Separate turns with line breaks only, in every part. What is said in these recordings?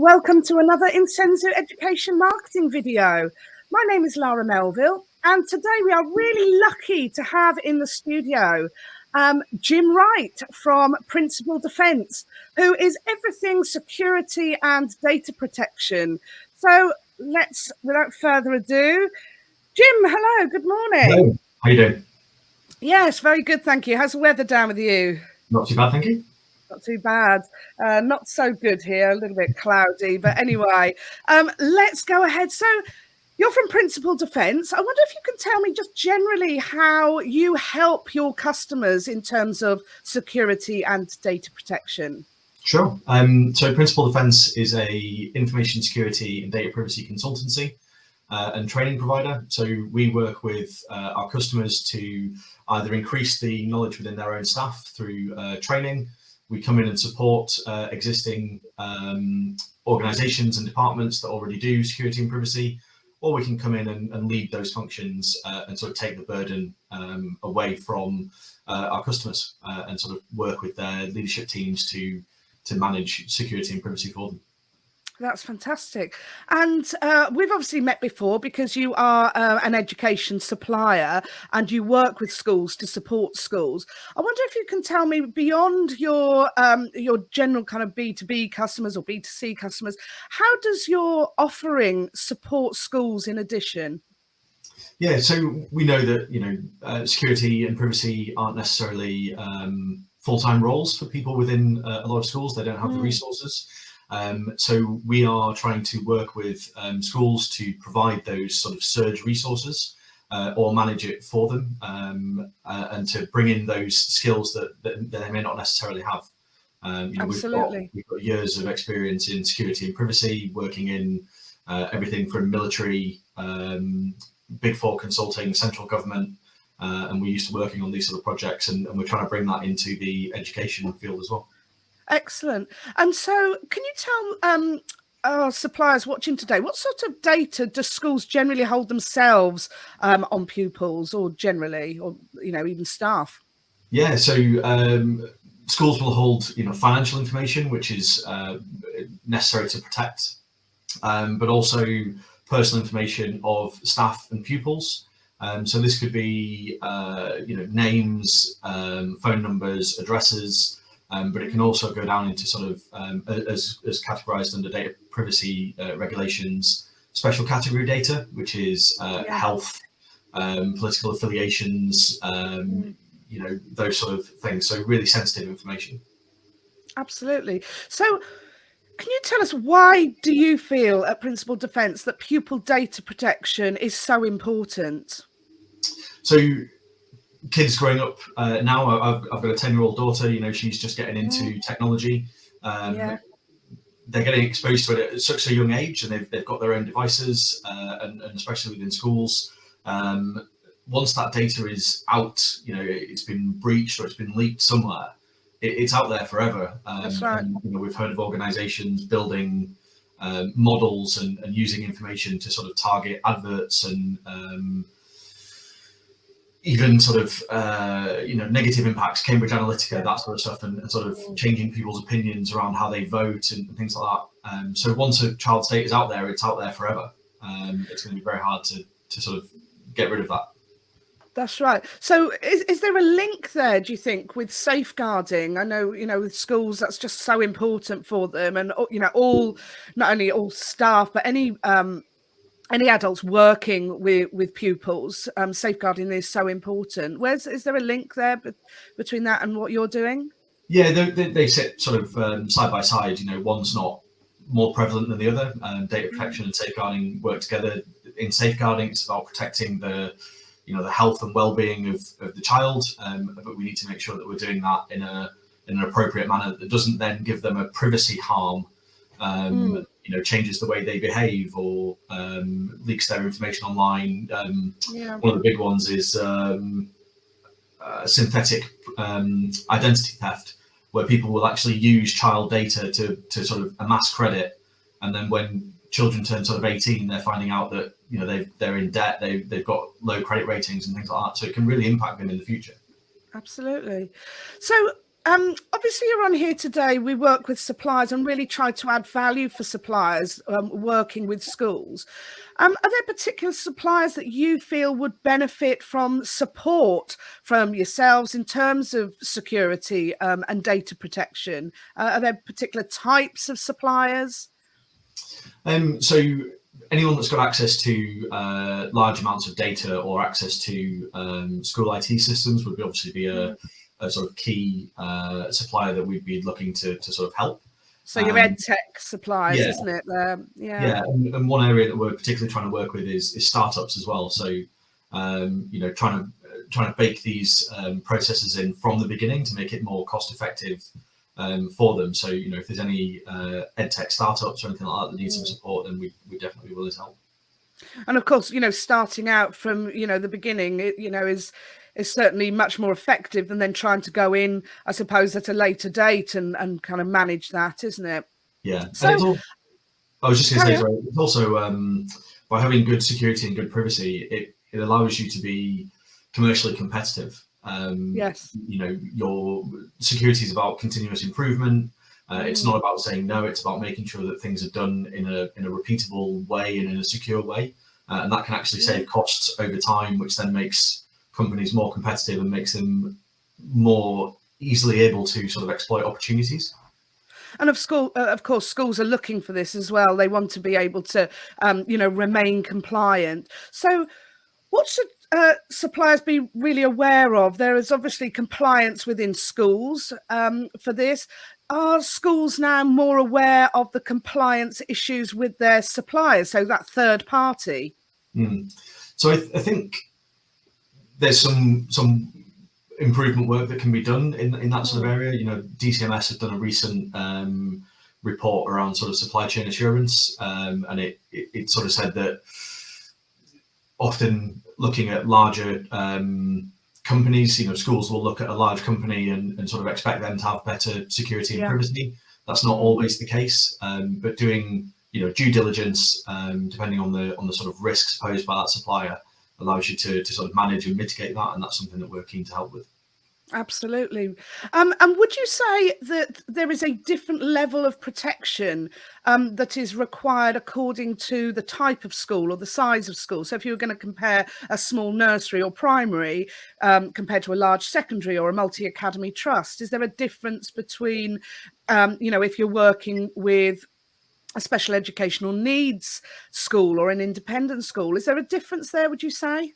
welcome to another Insensu Education Marketing video. My name is Lara Melville, and today we are really lucky to have in the studio Jim Wright from Principal Defence, who is everything security and data protection. So let's, without further ado, Jim, hello, good morning.
Hello. How you doing?
Yes, very good, thank you. How's the weather down with you?
Not too bad, thank you.
Not too bad. Not so good here, a little bit cloudy, but anyway, let's go ahead. So you're from Principal Defence. I wonder if you can tell me just generally how you help your customers in terms of security and data protection.
Sure. So Principal Defence is a information security and data privacy consultancy and training provider. So we work with our customers to either increase the knowledge within their own staff through training. We come in and support existing organizations and departments that already do security and privacy, or we can come in and lead those functions and sort of take the burden away from our customers and sort of work with their leadership teams to manage security and privacy for them.
That's fantastic. And we've obviously met before because you are an education supplier and you work with schools to support schools. I wonder if you can tell me, beyond your general kind of B2B customers or B2C customers, how does your offering support schools in addition?
Yeah, so we know that, security and privacy aren't necessarily full-time roles for people within a lot of schools. They don't have the resources. So we are trying to work with schools to provide those sort of surge resources or manage it for them and to bring in those skills that they may not necessarily have.
Absolutely.
We've got years of experience in security and privacy, working in everything from military, Big Four consulting, central government, and we're used to working on these sort of projects, and we're trying to bring that into the education field as well.
Excellent. And so can you tell our suppliers watching today, what sort of data do schools generally hold themselves on pupils, or generally, or even staff?
Yeah, so schools will hold financial information, which is necessary to protect, but also personal information of staff and pupils. So this could be names, phone numbers, addresses. But it can also go down into sort of, as categorized under data privacy regulations, special category data, which is health, political affiliations, those sort of things. So really sensitive information.
Absolutely. So can you tell us, why do you feel at Principal Defence that pupil data protection is so important?
So kids growing up now, I've got a 10-year-old daughter, she's just getting into technology. They're getting exposed to it at such a young age, and they've got their own devices, and especially within schools. Once that data is out, it's been breached or it's been leaked somewhere, it's out there forever.
That's right.
And, we've heard of organizations building models and using information to sort of target adverts and even sort of, negative impacts, Cambridge Analytica, that sort of stuff, and sort of changing people's opinions around how they vote and things like that. So once a child's data is out there, it's out there forever. It's going to be very hard to sort of get rid of that.
That's right. So is there a link there, do you think, with safeguarding? I know, with schools, that's just so important for them, and, all, not only all staff, but any adults working with pupils, safeguarding is so important. Is there a link there between that and what you're doing?
Yeah, they sit sort of side by side. One's not more prevalent than the other. Data protection and safeguarding work together. In safeguarding, it's about protecting the health and well-being of the child, but we need to make sure that we're doing that in an appropriate manner that doesn't then give them a privacy harm. Changes the way they behave or leaks their information online. One of the big ones is synthetic identity theft, where people will actually use child data to sort of amass credit, and then when children turn sort of 18, they're finding out that they're in debt, they've got low credit ratings and things like that. So it can really impact them in the future.
Absolutely. So Obviously, you're on here today. We work with suppliers and really try to add value for suppliers working with schools. Are there particular suppliers that you feel would benefit from support from yourselves in terms of security and data protection? Are there particular types of suppliers?
So anyone that's got access to large amounts of data or access to school IT systems would obviously be a sort of key supplier that we'd be looking to sort of help.
So your ed tech suppliers,
yeah,
isn't it?
yeah. And one area that we're particularly trying to work with is startups as well. So trying to bake these processes in from the beginning to make it more cost effective for them. So if there's any ed tech startups or anything like that that need some support, then we definitely be willing to help.
And of course, starting out from the beginning, is certainly much more effective than then trying to go in, I suppose, at a later date and kind of manage that, isn't it?
Yeah.
So
and I was just going to say, sorry, it's also by having good security and good privacy, it allows you to be commercially competitive.
Yes.
Your security is about continuous improvement. It's not about saying no. It's about making sure that things are done in a repeatable way and in a secure way, and that can actually save costs over time, which then makes companies more competitive and makes them more easily able to sort of exploit opportunities.
And of course, schools are looking for this as well. They want to be able to, remain compliant. So, what should suppliers be really aware of? There is obviously compliance within schools for this. Are schools now more aware of the compliance issues with their suppliers, so that third party?
So I think there's some improvement work that can be done in that sort of area. DCMS have done a recent report around sort of supply chain assurance, and it sort of said that often looking at larger companies, schools will look at a large company and sort of expect them to have better security and privacy. That's not always the case, but doing due diligence, depending on the sort of risks posed by that supplier, allows you to sort of manage and mitigate that, and that's something that we're keen to help with.
Absolutely. And would you say that there is a different level of protection that is required according to the type of school or the size of school? So if you were going to compare a small nursery or primary compared to a large secondary or a multi-academy trust, is there a difference between, if you're working with a special educational needs school or an independent school? Is there a difference there, would you say?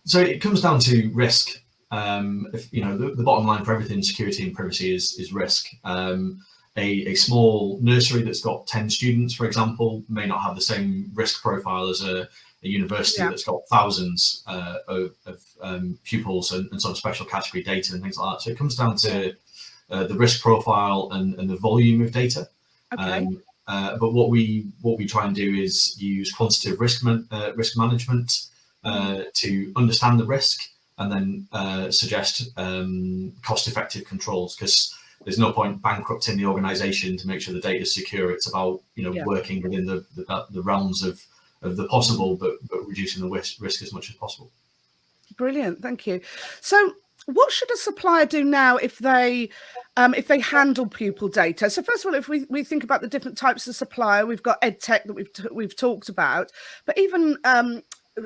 So it comes down to risk. If the bottom line for everything security and privacy is risk. A small nursery that's got 10 students, for example, may not have the same risk profile as a university that's got thousands of pupils and sort of special category data and things like that. So it comes down to the risk profile and the volume of data.
Okay.
But what we try and do is use quantitative risk management to understand the risk and then suggest cost-effective controls, because there's no point bankrupting the organization to make sure the data is secure. It's about working within the realms of the possible, but reducing the risk as much as possible.
Brilliant, thank you. So what should a supplier do now if they handle pupil data? So first of all, if we think about the different types of supplier, we've got EdTech that we've talked about, but even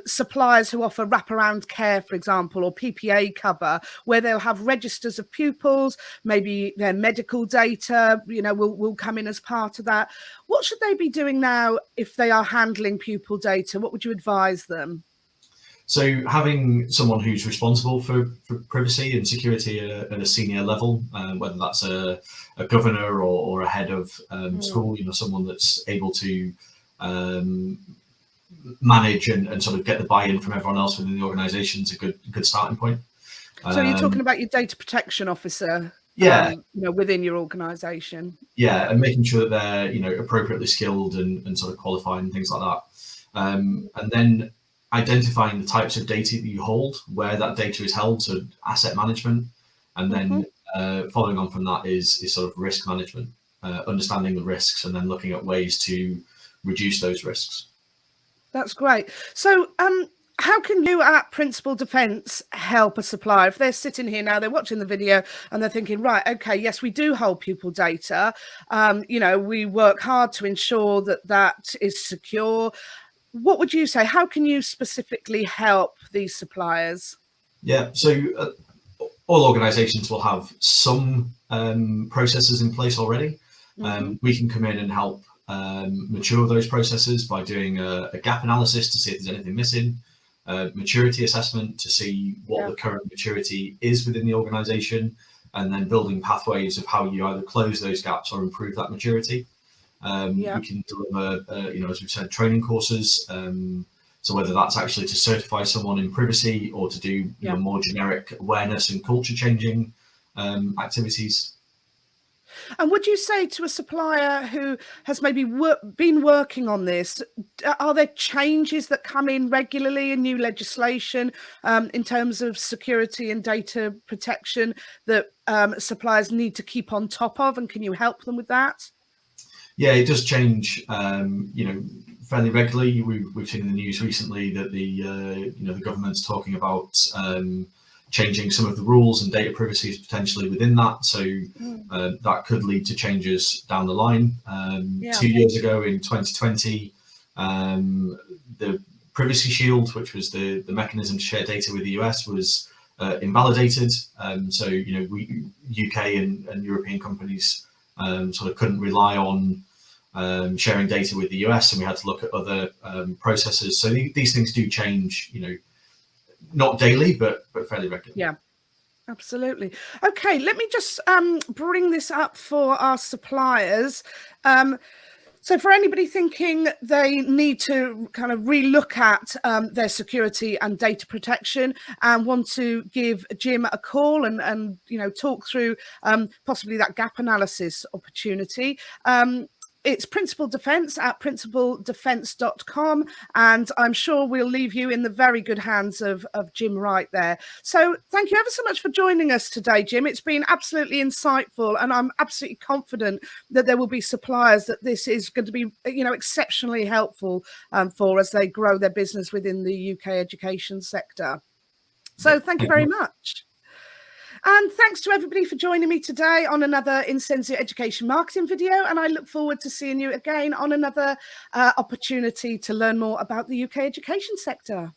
suppliers who offer wraparound care, for example, or PPA cover, where they'll have registers of pupils, maybe their medical data, will come in as part of that. What should they be doing now if they are handling pupil data? What would you advise them?
So having someone who's responsible for privacy and security at a senior level, whether that's a governor or a head of school, someone that's able to manage and sort of get the buy-in from everyone else within the organisation is a good starting point.
So you're talking about your data protection officer, within your organisation.
Yeah, and making sure that they're appropriately skilled and sort of qualified and things like that, and then identifying the types of data that you hold, where that data is held, so asset management, and then following on from that is sort of risk management, understanding the risks and then looking at ways to reduce those risks.
That's great. So how can you at Principal Defence help a supplier if they're sitting here now, they're watching the video and they're thinking, right, okay, yes, we do hold pupil data. You know, we work hard to ensure that that is secure. What would you say? How can you specifically help these suppliers?
Yeah, so all organisations will have some processes in place already. We can come in and help mature those processes by doing a gap analysis to see if there's anything missing, maturity assessment to see what the current maturity is within the organisation, and then building pathways of how you either close those gaps or improve that maturity. We can deliver, as we've said, training courses. So whether that's actually to certify someone in privacy or to do more generic awareness and culture changing activities.
And would you say to a supplier who has maybe been working on this, are there changes that come in regularly in new legislation in terms of security and data protection that suppliers need to keep on top of? And can you help them with that?
Yeah, it does change, fairly regularly. We've seen in the news recently that the government's talking about changing some of the rules and data privacy is potentially within that. So that could lead to changes down the line. 2 years ago in 2020, the Privacy Shield, which was the mechanism to share data with the US, was invalidated. So, UK and European companies sort of couldn't rely on sharing data with the US, and we had to look at other processes. So these things do change, not daily, but fairly regularly.
Yeah, absolutely. Okay, let me just bring this up for our suppliers. So for anybody thinking they need to kind of relook at their security and data protection and want to give Jim a call and talk through possibly that gap analysis opportunity, it's Principal Defence at principaldefence.com, and I'm sure we'll leave you in the very good hands of Jim Wright there. So thank you ever so much for joining us today, Jim. It's been absolutely insightful, and I'm absolutely confident that there will be suppliers that this is going to be, exceptionally helpful for as they grow their business within the UK education sector. So thank you very much. And thanks to everybody for joining me today on another Incensio Education Marketing video. And I look forward to seeing you again on another opportunity to learn more about the UK education sector.